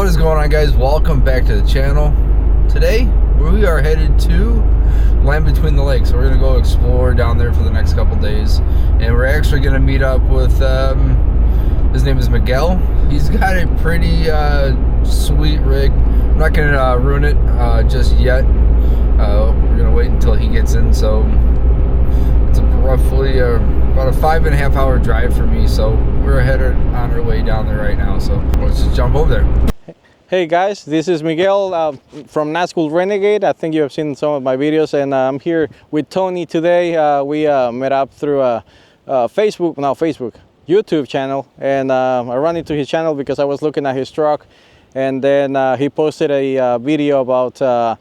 What is going on, guys? Welcome back to the channel. Today we are headed to Land Between the Lakes. We're gonna go explore down there for the next couple days, and we're actually gonna meet up with his name is Miguel. He's got a pretty sweet rig. I'm not gonna ruin it just yet. We're gonna wait until he gets in. So it's roughly about a 5.5 hour drive for me, so we're headed on our way down there right now. So let's just jump over there. Hey guys, this is Miguel from Nazgul Renegade. I think you have seen some of my videos, and I'm here with Tony today. We met up through a YouTube channel, and I ran into his channel because I was looking at his truck, and then he posted a video about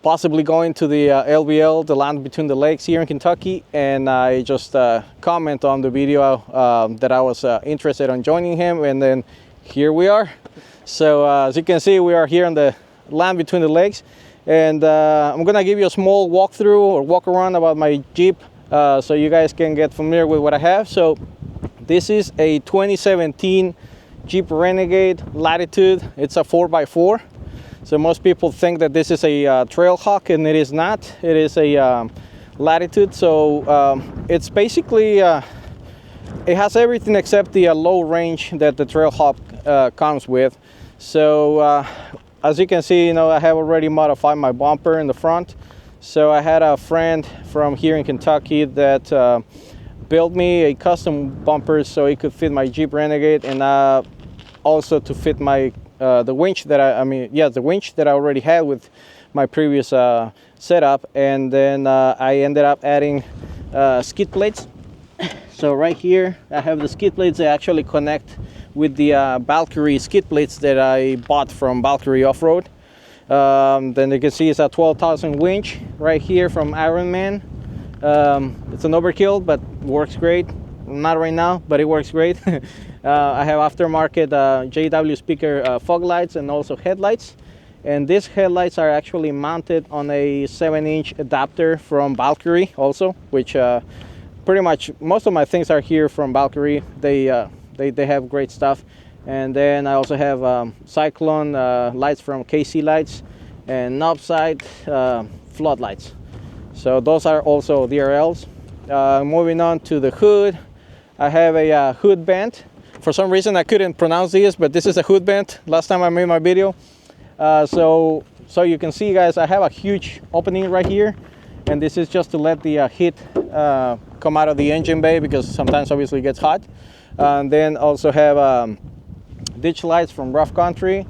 possibly going to the LBL, the Land Between the Lakes here in Kentucky, and I just comment on the video that I was interested in joining him, and then here we are. So as you can see, we are here on the Land Between the Lakes, and I'm gonna give you a small walkthrough or walk around about my Jeep so you guys can get familiar with what I have. So this is a 2017 Jeep Renegade Latitude. It's a 4x4. So most people think that this is a Trailhawk, and it is not. It is a Latitude. So it's basically it has everything except the low range that the Trailhawk comes with. So as you can see, I have already modified my bumper in the front. So I had a friend from here in Kentucky that built me a custom bumper so it could fit my Jeep Renegade, and also to fit my the winch that the winch that I already had with my previous setup. And then I ended up adding skid plates. So right here I have the skid plates that actually connect with the Valkyrie skid plates that I bought from Valkyrie Off-Road. Then you can see it's a 12,000 winch right here from Ironman. It's an overkill, but works great. Not right now, but it works great. I have aftermarket JW speaker fog lights and also headlights. And these headlights are actually mounted on a 7-inch adapter from Valkyrie also, which pretty much most of my things are here from Valkyrie. They have great stuff. And then I also have Cyclone lights from KC Lights and Knobside floodlights. So those are also DRLs. Moving on to the hood, I have a hood vent. For some reason I couldn't pronounce this, but this is a hood vent. Last time I made my video. So you can see, guys, I have a huge opening right here, and this is just to let the heat come out of the engine bay, because sometimes obviously it gets hot. And then also have ditch lights from Rough Country.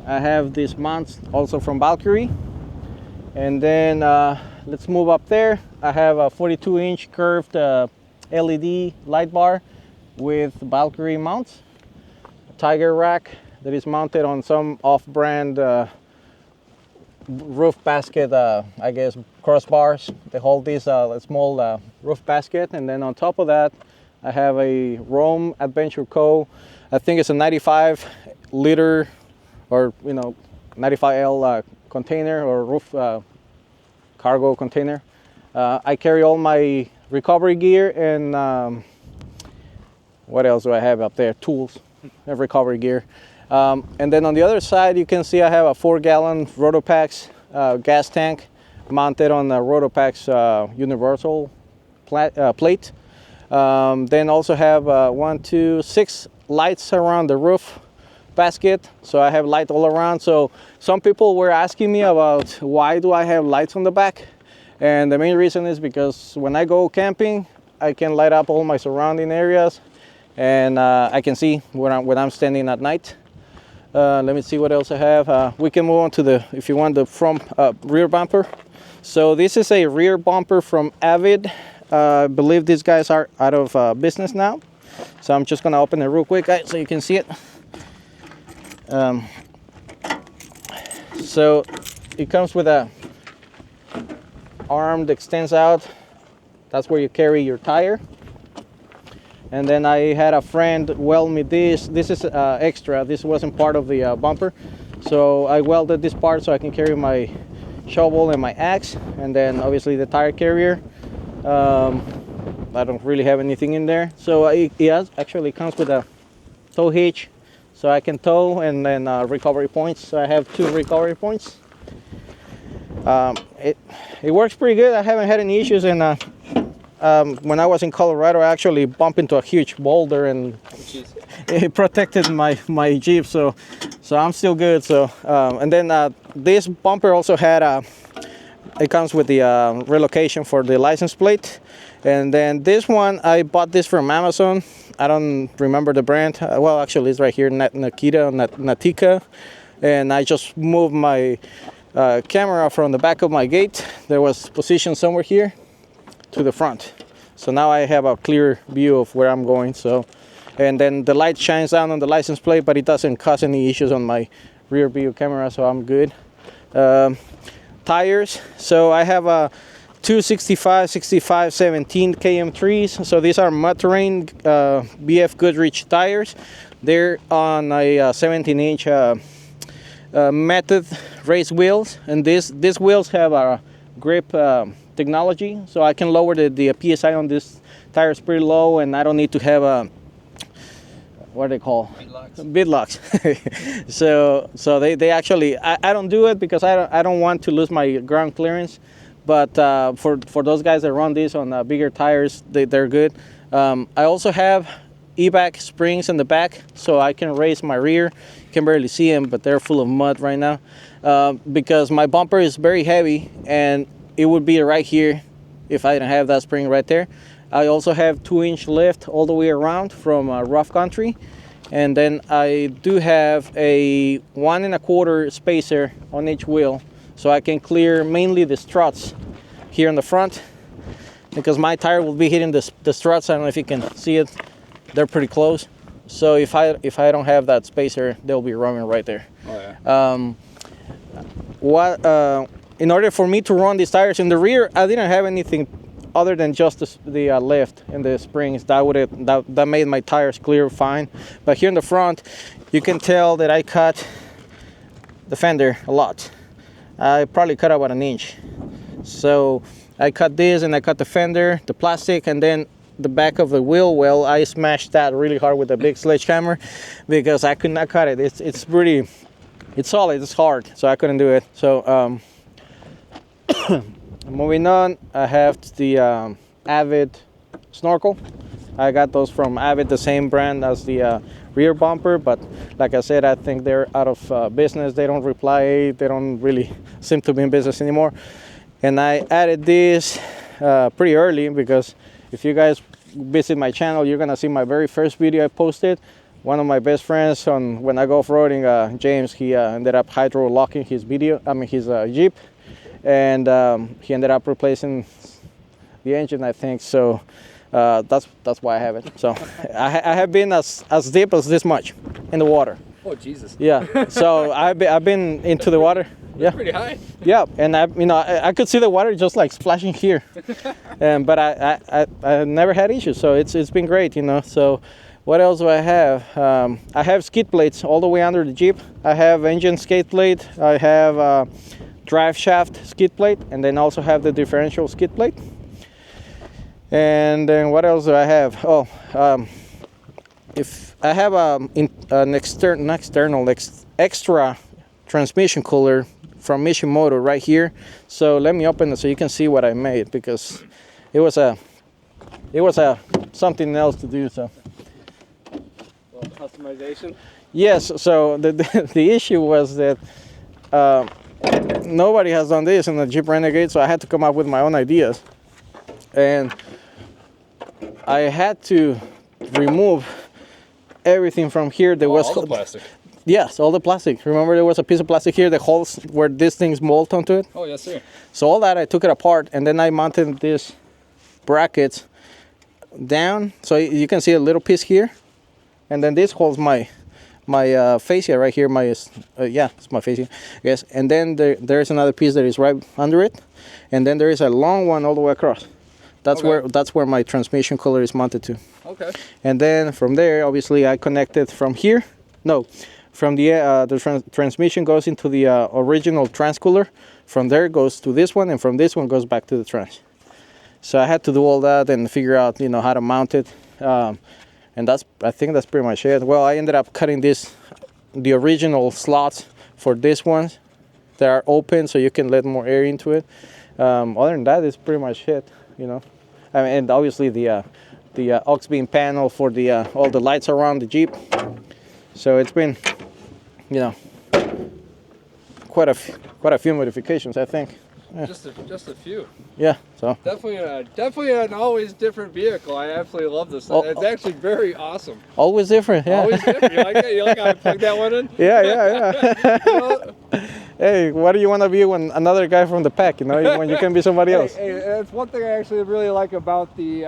I have these mounts also from Valkyrie. And then let's move up there. I have a 42-inch curved LED light bar with Valkyrie mounts. A Tiger rack that is mounted on some off-brand roof basket, I guess, crossbars. They hold this small roof basket. And then on top of that, I have a Rome Adventure Co. I think it's a 95 liter or 95L container or roof cargo container. I carry all my recovery gear, and what else do I have up there? Tools and recovery gear. And then on the other side, you can see I have a 4-gallon Rotopax gas tank mounted on the Rotopax universal plate. Then also have 6 lights around the roof basket. So I have light all around. So some people were asking me about why do I have lights on the back, and the main reason is because when I go camping, I can light up all my surrounding areas, and I can see when I'm standing at night. Let me see what else I have. We can move on to if you want, the front rear bumper. So this is a rear bumper from Avid. I believe these guys are out of business now. So I'm just gonna open it real quick, guys, so you can see it. So it comes with a arm that extends out. That's where you carry your tire. And then I had a friend weld me this. This is extra. This wasn't part of the bumper. So I welded this part so I can carry my shovel and my axe. And then obviously the tire carrier. I don't really have anything in there. So it actually comes with a tow hitch. so I can tow, and then recovery points. So I have 2 recovery points. It works pretty good. I haven't had any issues, and when I was in Colorado, I actually bumped into a huge boulder, and it protected my Jeep, so I'm still good. So and then this bumper also had it comes with the relocation for the license plate. And then this one, I bought this from Amazon. I don't remember the brand. Well, actually, it's right here, Natika. And I just moved my camera from the back of my gate. There was positioned somewhere here to the front. So now I have a clear view of where I'm going. So, and then the light shines down on the license plate, but it doesn't cause any issues on my rear view camera, so I'm good. Tires. So I have a 265 17 KM3s. So these are mud terrain BF Goodrich tires. They're on a 17-inch Method race wheels, and these wheels have a grip technology, so I can lower the PSI on this tires pretty low, and I don't need to have a, what are they called? Bid locks. so they actually, I don't do it because I don't want to lose my ground clearance. But for those guys that run these on bigger tires, they're good. I also have eBack springs in the back, so I can raise my rear. You can barely see them, but they're full of mud right now because my bumper is very heavy, and it would be right here if I didn't have that spring right there. I also have 2-inch lift all the way around from rough country, and then I do have a 1 1/4 spacer on each wheel, so I can clear mainly the struts here in the front, because my tire will be hitting the struts. I don't know if you can see it. They're pretty close. So if I don't have that spacer, they'll be running right there. Oh, yeah. In order for me to run these tires in the rear, I didn't have anything other than just the lift and the springs. That made my tires clear fine. But here in the front, you can tell that I cut the fender a lot. I probably cut about 1 inch. So I cut this, and I cut the fender, the plastic, and then the back of the wheel well, I smashed that really hard with a big sledgehammer because I could not cut it. It's solid, it's hard, so I couldn't do it. So moving on, I have the Avid snorkel. I got those from Avid, the same brand as the rear bumper, but like I said, I think they're out of business. They don't reply, they don't really seem to be in business anymore. And I added this pretty early, because if you guys visit my channel, you're gonna see my very first video I posted. One of my best friends when I go off-roading, James, he ended up hydro locking his his Jeep, and he ended up replacing the engine, I think. So that's why I have it. So I have been as deep as this much in the water. Oh Jesus! Yeah. So I've been into the water. Yeah. Pretty high. Yeah, and I could see the water just like splashing here, but I never had issues, so it's been great, So what else do I have? I have skid plates all the way under the Jeep. I have engine skid plate. I have drive shaft skid plate, and then also have the differential skid plate. And then what else do I have? Oh, if I have an extra transmission cooler from Mishimoto right here. So let me open it so you can see what I made, because it was a something else to do. So customization. Yes. So the issue was that nobody has done this in the Jeep Renegade, so I had to come up with my own ideas, and I had to remove everything from here. There was all the plastic. Yes, all the plastic. Remember, there was a piece of plastic here, the holes where these things mold onto it? Oh, yes, sir. So all that, I took it apart, and then I mounted these brackets down. So you can see a little piece here. And then this holds my fascia right here. It's my fascia. Yes. And then there's another piece that is right under it. And then there is a long one all the way across. That's where my transmission cooler is mounted to. Okay. And then from there, obviously, I connected from here. No. From the transmission goes into the original transcooler. From there goes to this one, and from this one goes back to the trans. So I had to do all that and figure out, how to mount it. And I think that's pretty much it. Well, I ended up cutting the original slots for this ones that are open, so you can let more air into it. Other than that, it's pretty much it, you know. I mean, and obviously the aux beam panel for all the lights around the Jeep. So it's been, you know, quite a few modifications, I think. Yeah. Just a few. Yeah. So Definitely an always different vehicle. I absolutely love this. It's actually very awesome. always different. Yeah. Always different. You like that? You like how I plugged that one in? Yeah. You know, Hey, what do you want to be when another guy from the pack? You know, when you can be somebody else. Hey, that's one thing I actually really like about the.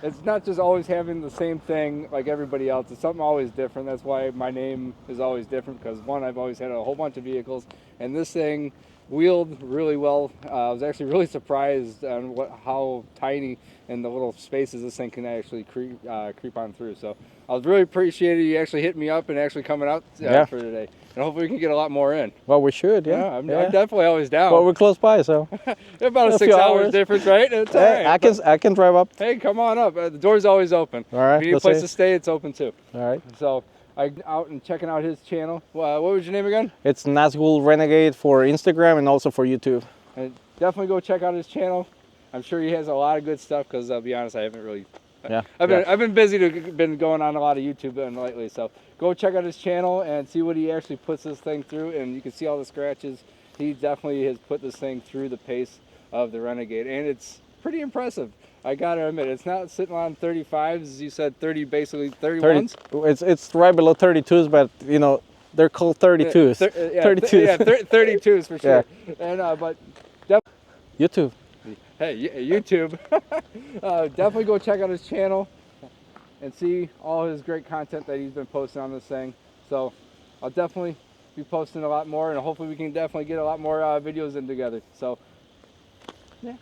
It's not just always having the same thing like everybody else. It's something always different. That's why my name is always different, because one, I've always had a whole bunch of vehicles, and this thing wheeled really well. I was actually really surprised on how tiny and the little spaces this thing can actually creep on through. So I was really appreciated you actually hitting me up and actually coming out for today. And hopefully we can get a lot more in. Well, we should, yeah. I'm definitely always down. Well, we're close by, so. About a 6 hours difference, right? It's all Hey, right. I can drive up. Hey, come on up. The door's always open. All right. If you need a place to stay, it's open too. All right. So I'm out and checking out his channel. What was your name again? It's Nazgul Renegade for Instagram and also for YouTube. And definitely go check out his channel. I'm sure he has a lot of good stuff, because I'll be honest, I haven't really. Yeah. I've been busy been going on a lot of YouTube lately, so go check out his channel and see what he actually puts this thing through, and you can see all the scratches. He definitely has put this thing through the pace of the Renegade, and it's pretty impressive. I gotta admit, it's not sitting on 35s, as you said, 30, basically 31s. It's right below 32s, but you know they're called 32s. 32s. 32s for sure. Yeah. And but YouTube. hey, YouTube. Definitely go check out his channel and see all his great content that he's been posting on this thing. So I'll definitely be posting a lot more, and hopefully we can definitely get a lot more videos in together. So yeah.